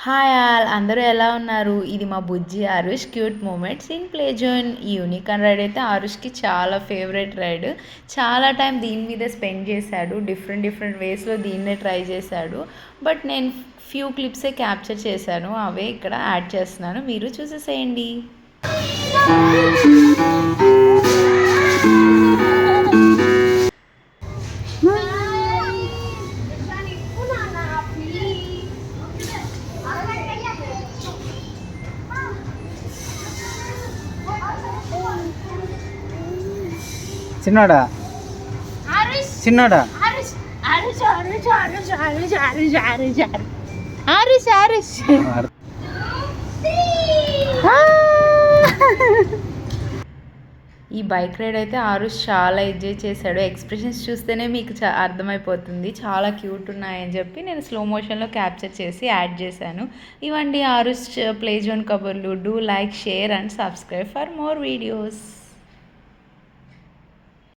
Hi all అందరూ ఎలా ఉన్నారు? ఇది మా బుజ్జి Aarush cute moments in play zone. ఈ యూనికార్న్ రైడ్ అయితే ఆరుష్కి చాలా ఫేవరెట్ రైడ్. చాలా టైం దీని మీద స్పెండ్ చేశాడు. డిఫరెంట్ వేస్లో దీన్నే ట్రై చేశాడు. బట్ నేను ఫ్యూ క్లిప్సే క్యాప్చర్ చేశాను, అవే ఇక్కడ యాడ్ చేస్తున్నాను, మీరు చూసేసేయండి. చిన్నోడా చిన్నోడా ఈ బైక్ రైడ్ అయితే ఆరుష్ చాలా ఎంజాయ్ చేశాడు. ఎక్స్ప్రెషన్స్ చూస్తేనే మీకు అర్థమైపోతుంది, చాలా క్యూట్ ఉన్నాయని చెప్పి నేను స్లో మోషన్లో క్యాప్చర్ చేసి యాడ్ చేశాను. ఇవండి ఆరుష్ ప్లే జోన్ కబుర్లు. Do like, share and subscribe for more videos.